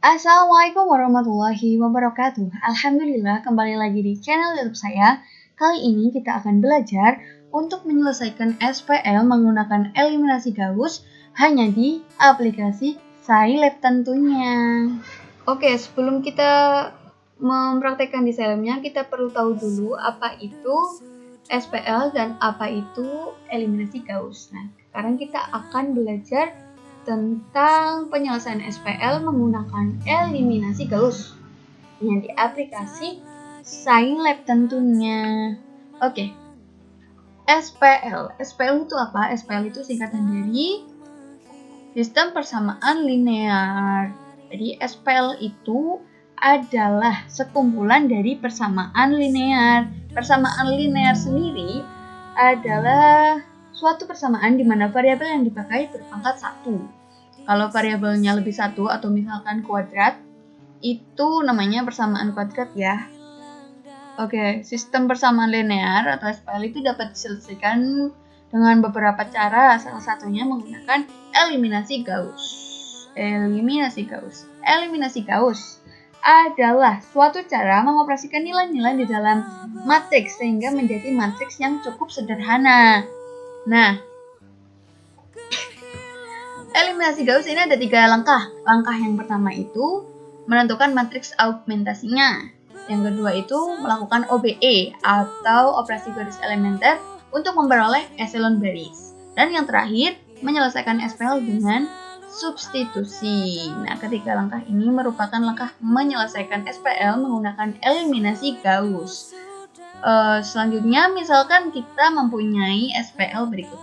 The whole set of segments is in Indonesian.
Assalamualaikum warahmatullahi wabarakatuh. Alhamdulillah kembali lagi di channel YouTube saya. Kali ini kita akan belajar untuk menyelesaikan SPL menggunakan eliminasi Gauss hanya di aplikasi Scilab tentunya. Oke, sebelum kita mempraktekkan di Scilabnya, kita perlu tahu dulu apa itu SPL dan apa itu eliminasi Gauss. Nah, sekarang kita akan belajar tentang penyelesaian SPL menggunakan eliminasi Gauss yang di aplikasi Scilab tentunya. Oke. SPL itu apa? SPL itu singkatan dari sistem persamaan linear. Jadi SPL itu adalah sekumpulan dari persamaan linear. Persamaan linear sendiri adalah suatu persamaan di mana variabel yang dipakai berpangkat 1. Kalau variabelnya lebih 1 atau misalkan kuadrat, itu namanya persamaan kuadrat ya. Oke, sistem persamaan linear atau SPL itu dapat diselesaikan dengan beberapa cara, salah satunya menggunakan eliminasi Gauss. Eliminasi Gauss adalah suatu cara mengoperasikan nilai-nilai di dalam matriks sehingga menjadi matriks yang cukup sederhana. Nah, eliminasi Gauss ini ada 3 langkah. Langkah yang pertama itu menentukan matriks augmentasinya. Yang kedua itu melakukan OBE atau operasi garis elementer untuk memperoleh echelon baris. Dan yang terakhir menyelesaikan SPL dengan substitusi. Nah, ketiga langkah ini merupakan langkah menyelesaikan SPL menggunakan eliminasi Gauss. Selanjutnya, misalkan kita mempunyai SPL berikut.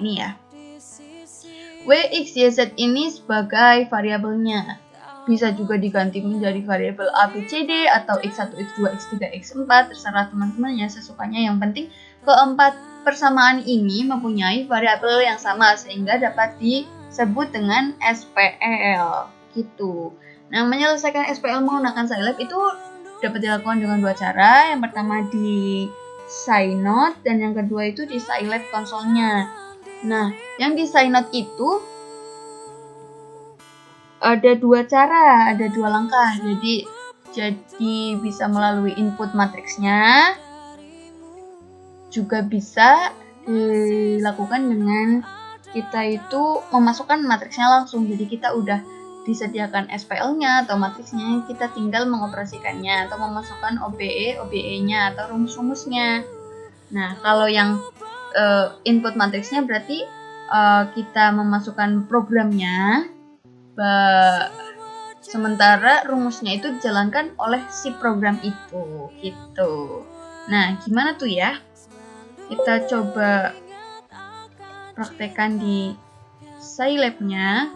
Ini ya. W, X, Y, Z ini sebagai variabelnya. Bisa juga diganti menjadi variabel A, B, C, D atau X1, X2, X3, X4. Terserah teman-teman ya, sesukanya. Yang penting keempat persamaan ini mempunyai variabel yang sama sehingga dapat disebut dengan SPL gitu. Nah, menyelesaikan SPL menggunakan Scilab itu dapat dilakukan dengan 2 cara. Yang pertama di Scinote dan yang kedua itu di Scilab konsolnya. Nah, yang di Scinote itu ada 2 cara, ada 2 langkah. Jadi bisa melalui input matriksnya, juga bisa dilakukan dengan kita itu memasukkan matriksnya langsung. Jadi kita udah disediakan SPL-nya atau matriksnya, kita tinggal mengoperasikannya atau memasukkan OBE-nya atau rumus-rumusnya. Nah, kalau yang input matriksnya berarti kita memasukkan programnya, sementara rumusnya itu dijalankan oleh si program itu gitu. Nah, gimana tuh ya? Kita coba praktekkan di Scilab-nya.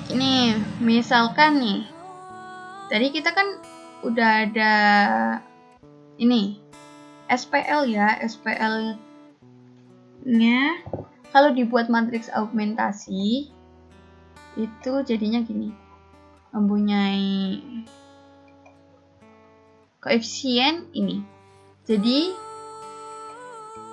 Ini misalkan nih, tadi kita kan udah ada ini SPL ya. SPL-nya kalau dibuat matriks augmentasi itu jadinya gini, mempunyai koefisien ini. Jadi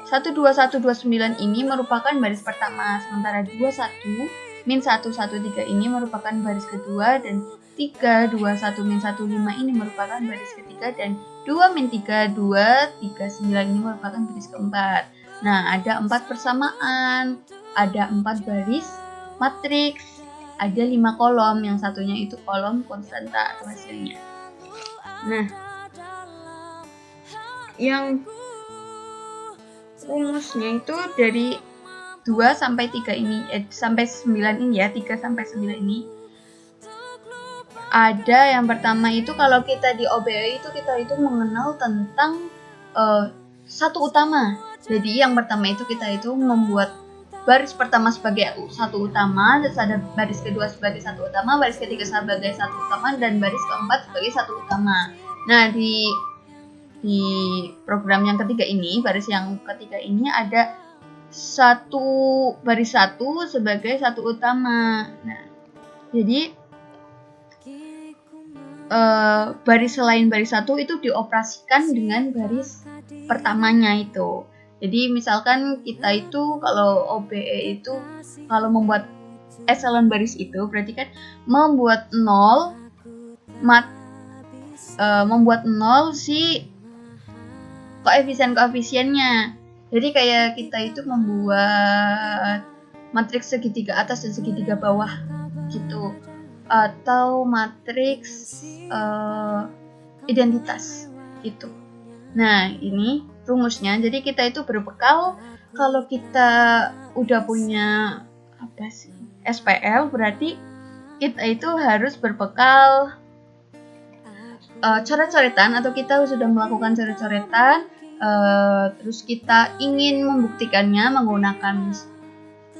1, 2, 1, 2, 9 ini merupakan baris pertama, sementara 21, min 1, 1, 3 ini merupakan baris kedua, dan 3, 2, 1, min 1, 5 ini merupakan baris ketiga, dan 2, min 3, 2, 3, 9 ini merupakan baris keempat. Nah, ada 4 persamaan, ada 4 baris matriks, ada 5 kolom, yang satunya itu kolom konstanta atau hasilnya. Nah, yang rumusnya itu dari 2 sampai 3 ini, sampai 9 ini ya, 3 sampai 9 ini. Ada yang pertama itu kalau kita di OBE itu kita itu mengenal tentang satu utama. Jadi yang pertama itu kita itu membuat baris pertama sebagai satu utama, terus ada baris kedua sebagai satu utama, baris ketiga sebagai satu utama, dan baris keempat sebagai satu utama. Nah, di program yang ketiga ini, baris yang ketiga ini ada baris satu sebagai satu utama. Nah, jadi baris selain baris satu itu dioperasikan dengan baris pertamanya itu. Jadi misalkan kita itu kalau OBE itu kalau membuat echelon baris itu berarti kan membuat 0 membuat 0 si koefisiennya. Jadi kayak kita itu membuat matriks segitiga atas dan segitiga bawah gitu, atau matriks identitas itu. Nah, ini rumusnya. Jadi kita itu berbekal kalau kita udah punya SPL, berarti kita itu harus berbekal coret-coretan, atau kita sudah melakukan coret-coretan, terus kita ingin membuktikannya menggunakan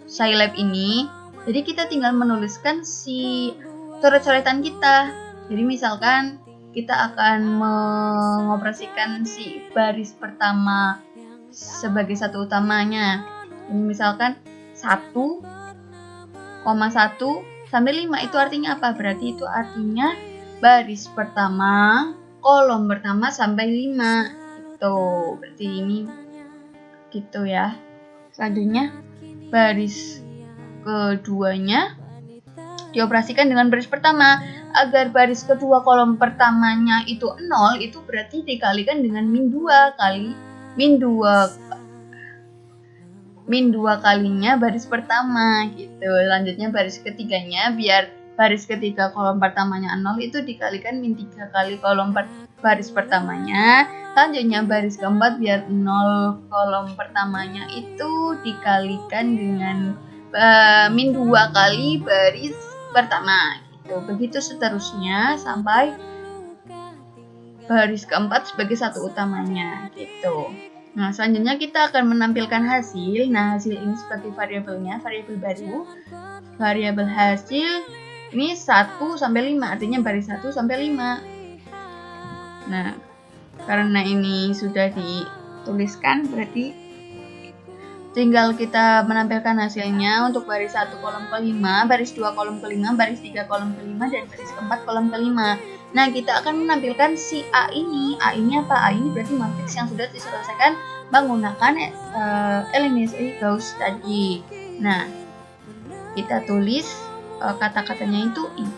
Scilab ini. Jadi kita tinggal menuliskan si coret-coretan kita. Jadi misalkan kita akan mengoperasikan si baris pertama sebagai satu utamanya. Ini misalkan 1,1 sampai 5 itu artinya apa? Berarti itu artinya baris pertama, kolom pertama sampai 5. Itu berarti ini gitu ya. Selanjutnya baris keduanya dioperasikan dengan baris pertama. Agar baris kedua kolom pertamanya itu 0, itu berarti dikalikan dengan min 2 kalinya baris pertama gitu. Selanjutnya baris ketiganya, biar baris ketiga kolom pertamanya 0 itu dikalikan min 3 kali kolom baris pertamanya. Selanjutnya baris keempat, biar 0 kolom pertamanya itu dikalikan dengan min 2 kali baris pertama gitu. Begitu seterusnya sampai baris keempat sebagai satu utamanya gitu. Nah, selanjutnya kita akan menampilkan hasil. Nah, hasil ini sebagai variabelnya, variabel baru. Variabel hasil ini 1 sampai 5, artinya baris 1 sampai 5. Nah, karena ini sudah dituliskan, berarti tinggal kita menampilkan hasilnya untuk baris 1 kolom ke-5, baris 2 kolom ke-5, baris 3 kolom ke-5, dan baris ke-4 kolom ke-5. Nah, kita akan menampilkan si A ini. A ini apa? A ini berarti matriks yang sudah diselesaikan menggunakan eliminasi Gauss tadi. Nah, kita tulis kata-katanya itu I.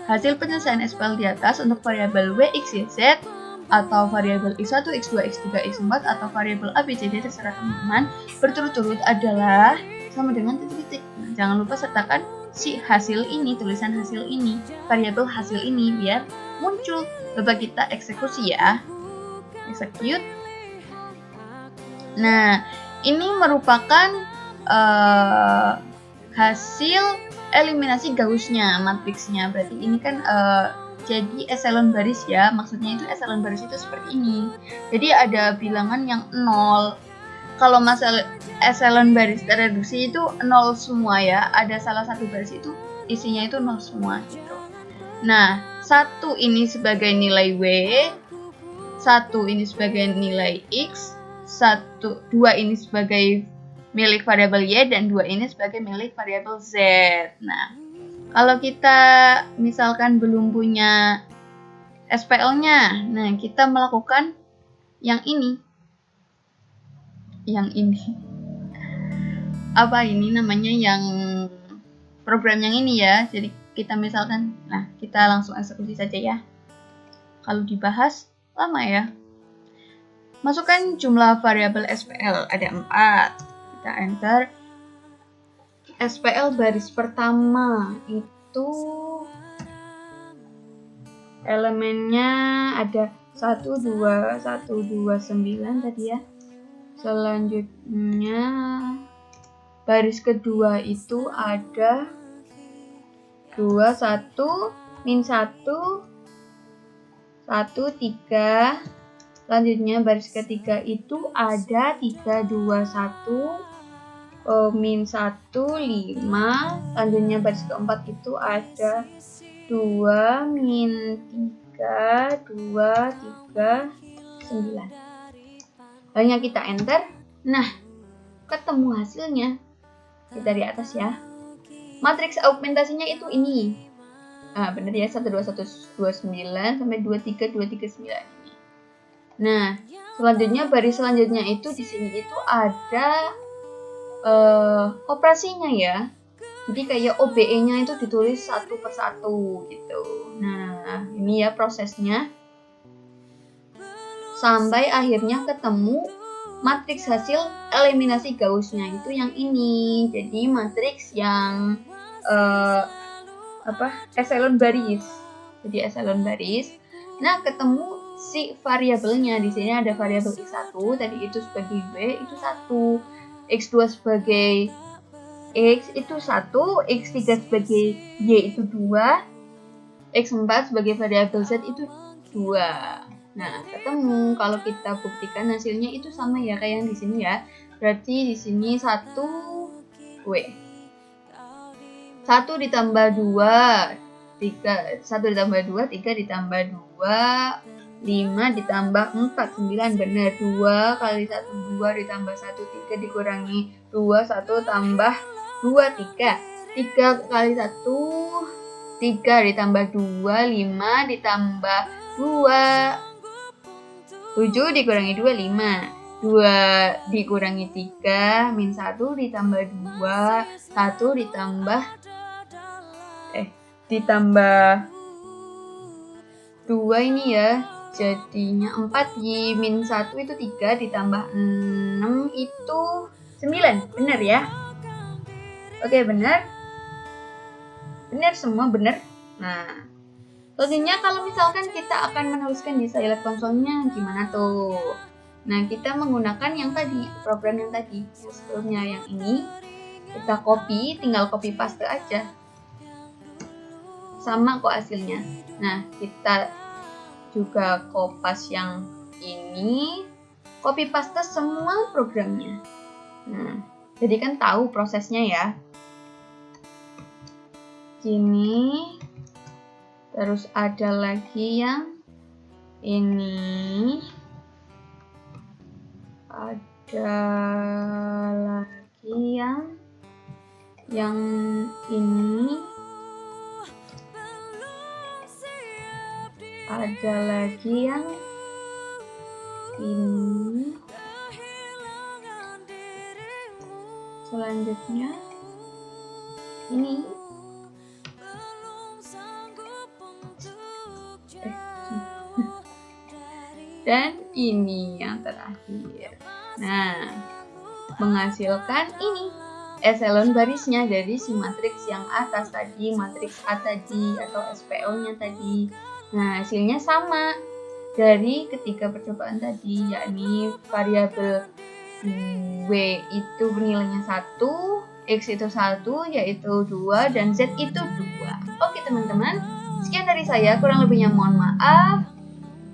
Hasil penyelesaian SPL di atas untuk variabel W, X, Y, Z, atau variabel X1, X2, X3, X4, atau variabel ABCD terserah teman-teman berturut-turut adalah sama dengan titik-titik. Nah, jangan lupa sertakan si hasil ini, tulisan hasil ini, variabel hasil ini biar muncul. Coba kita eksekusi ya. Execute. Nah, ini merupakan hasil eliminasi Gauss-nya, matriksnya. Berarti ini kan jadi echelon baris ya, maksudnya itu echelon baris itu seperti ini. Jadi ada bilangan yang 0. Kalau masalah echelon baris tereduksi itu 0 semua ya, ada salah satu baris itu isinya itu 0 semua gitu. Nah, 1 ini sebagai nilai W, 1 ini sebagai nilai X, 2 ini sebagai milik variabel Y, dan 2 ini sebagai milik variabel Z. Nah, kalau kita misalkan belum punya SPL-nya, nah kita melakukan yang ini. Yang ini. Apa ini namanya, yang program yang ini ya. Jadi kita misalkan, nah kita langsung eksekusi saja ya. Kalau dibahas lama ya. Masukkan jumlah variabel SPL, ada 4. Kita enter. SPL baris pertama itu elemennya ada 1, 2, 1, 2, 9 tadi ya. Selanjutnya baris kedua itu ada 2, 1, min 1, 1, 3. Selanjutnya baris ketiga itu ada 3, 2, 1, min 1, 5. Selanjutnya baris keempat itu ada 2, min 3, 2, 3, 9. Lalu kita enter. Nah, ketemu hasilnya. Kita di atas ya. Matriks augmentasinya itu ini. Benar ya, 1, 2, 1, 2, 9 sampai 2, 3, 2, 3, 9 ini. Nah, selanjutnya baris selanjutnya itu di sini itu ada operasinya ya. Jadi kayak OBE-nya itu ditulis satu persatu gitu. Nah, ini ya prosesnya. Sampai akhirnya ketemu matriks hasil eliminasi Gauss-nya itu yang ini. Jadi matriks yang eselon baris. Jadi eselon baris. Nah, ketemu si variabelnya. Di sini ada variabel X1, tadi itu sebagai Y, itu 1. X2 sebagai X itu 1, X3 sebagai Y itu 2, X4 sebagai variabel Z itu 2. Nah, ketemu kalau kita buktikan hasilnya itu sama ya kayak yang di sini ya. Berarti di sini 1 W. 1 ditambah 2, 3, 1 ditambah 2, 3 ditambah 2, 5 ditambah 4, 9, benar. 2 kali 1, 2 ditambah 1, 3 dikurangi 2, 1 tambah 2, 3. 3 kali 1, 3 ditambah 2, 5 ditambah 2. 7 dikurangi 2, 5. 2 dikurangi 3, min 1 ditambah 2, 1 ditambah 2 ini ya, jadinya 4, min 1 itu 3, ditambah 6 itu 9, benar ya? Oke, benar. Benar semua, benar. Nah, selanjutnya kalau misalkan kita akan menuliskan di Scilab konsolnya gimana tuh? Nah, kita menggunakan yang tadi, program yang tadi, yang sebelumnya yang ini. Kita copy, tinggal copy paste aja. Sama kok hasilnya. Nah, kita juga kopas yang ini, copy paste semua programnya. Nah, jadi kan tahu prosesnya ya. Gini. Terus ada lagi yang ini. Ada lagi yang ini. Ada lagi yang ini. Selanjutnya ini. Dan ini yang terakhir. Nah, menghasilkan ini eselon barisnya dari si matriks yang atas tadi, matriks A tadi atau SPO-nya tadi. Nah, hasilnya sama dari ketiga percobaan tadi, yakni variabel W itu nilainya 1, X itu 1, yaitu 2, dan Z itu 2. Oke teman-teman, sekian dari saya, kurang lebihnya mohon maaf.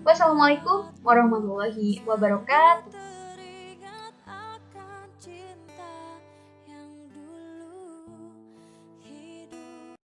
Wassalamualaikum warahmatullahi wabarakatuh.